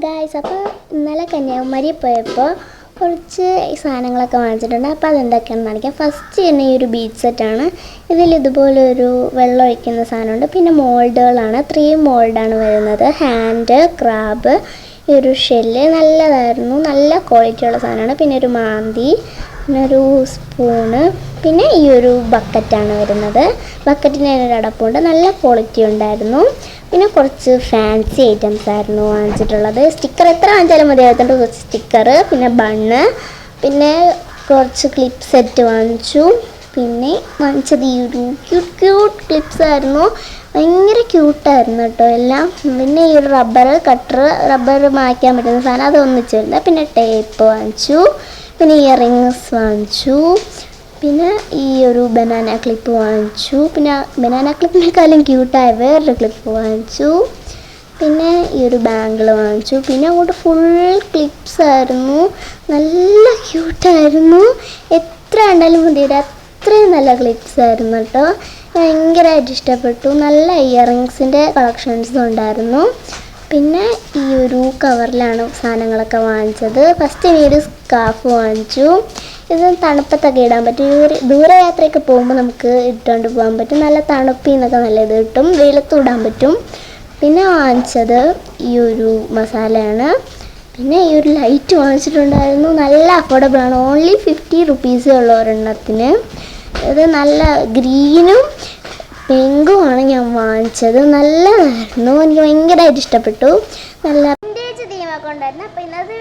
Guys, അപ്പോൾ ഇന്നലെ കന്യാകുമാരി പോയപ്പോൾ കുറച്ച് സാധനങ്ങളൊക്കെ വാങ്ങിച്ചിട്ടുണ്ട്. അപ്പോൾ അതെന്തൊക്കെയാണെന്ന് കാണിക്കാം. ഫസ്റ്റ് തന്നെ ഈ ഒരു ബീച്ച് സെറ്റാണ്. ഇതിൽ ഇതുപോലൊരു വെള്ളം ഒഴിക്കുന്ന സാധനമുണ്ട്. പിന്നെ മോൾഡുകളാണ്, 3 മോൾഡാണ് വരുന്നത്. ഹാൻഡ്, ക്രാബ്, ഈ ഒരു ഷെല്ല് നല്ലതായിരുന്നു, നല്ല ക്വാളിറ്റിയുള്ള സാധനമാണ്. പിന്നെ ഒരു മാന്തി, പിന്നെ ഒരു സ്പൂണ്, പിന്നെ ഈ ഒരു ബക്കറ്റാണ് വരുന്നത്. ബക്കറ്റിന് ഒരു അടപ്പുണ്ട്, നല്ല ക്വാളിറ്റി ഉണ്ടായിരുന്നു. പിന്നെ കുറച്ച് ഫാൻസി ഐറ്റംസ് ആയിരുന്നു വാങ്ങിച്ചിട്ടുള്ളത്. സ്റ്റിക്കർ എത്ര വാങ്ങിച്ചാലും മതിയാകത്തുണ്ട്. കുറച്ച് സ്റ്റിക്കർ, പിന്നെ ബണ്ണ്, പിന്നെ കുറച്ച് ക്ലിപ്പ് സെറ്റ് വാങ്ങിച്ചു. പിന്നെ വാങ്ങിച്ചത് ഈ ഒരു ക്യൂട്ട് ക്ലിപ്സ് ആയിരുന്നു, ഭയങ്കര ക്യൂട്ടായിരുന്നു കേട്ടോ എല്ലാം. പിന്നെ ഈ ഒരു റബ്ബർ മായ്ക്കാൻ പറ്റുന്ന സാധനം അത് ഒന്നിച്ചിരുന്നത്. പിന്നെ ടേപ്പ് വാങ്ങിച്ചു, പിന്നെ ഇയറിങ്സ് വാങ്ങിച്ചു, പിന്നെ ഈ ഒരു ബനാന ക്ലിപ്പ് വാങ്ങിച്ചു. പിന്നെ ബനാന ക്ലിപ്പിനേക്കാളും ക്യൂട്ടായ വേറൊരു ക്ലിപ്പ് വാങ്ങിച്ചു. പിന്നെ ഈ ഒരു ബാങ്കിൾ വാങ്ങിച്ചു. പിന്നെ അങ്ങോട്ട് ഫുൾ ക്ലിപ്സ് ആയിരുന്നു, നല്ല ക്യൂട്ടായിരുന്നു. എത്ര കണ്ടാലും മതിയുടെ അത്രയും നല്ല ക്ലിപ്സ് ആയിരുന്നു കേട്ടോ. ഭയങ്കരമായിട്ട് ഇഷ്ടപ്പെട്ടു. നല്ല ഇയറിങ്സിൻ്റെ കളക്ഷൻസും ഉണ്ടായിരുന്നു. പിന്നെ ഈ ഒരു കവറിലാണ് സാധനങ്ങളൊക്കെ വാങ്ങിച്ചത്. ഫസ്റ്റ് ഇനി ഒരു സ്കാർഫ് വാങ്ങിച്ചു. ഇത് തണുപ്പത്തൊക്കെ ഇടാൻ പറ്റും. ദൂരയാത്രയൊക്കെ പോകുമ്പോൾ നമുക്ക് ഇട്ടുകൊണ്ട് പോകാൻ പറ്റും. നല്ല തണുപ്പിൽ നിന്നൊക്കെ നല്ല ഇത് കിട്ടും, വെയിലത്തും ഇടാൻ പറ്റും. പിന്നെ വാങ്ങിച്ചത് ഈ ഒരു മസാലയാണ്. പിന്നെ ഈ ഒരു ലൈറ്റ് വാങ്ങിച്ചിട്ടുണ്ടായിരുന്നു, നല്ല അഫോർഡബിളാണ്. ഓൺലി 50 റുപ്പീസേ ഉള്ളൂ ഒരെണ്ണത്തിന്. ഇത് നല്ല ഗ്രീനും പിങ്കുമാണ് ഞാൻ വാങ്ങിച്ചത്. നല്ലതായിരുന്നു, എനിക്ക് ഭയങ്കരമായിട്ട് ഇഷ്ടപ്പെട്ടു. നല്ല വിൻറ്റേജ് തീമൊക്കെ ഉണ്ടായിരുന്നു. അപ്പോൾ ഇന്നത്തെ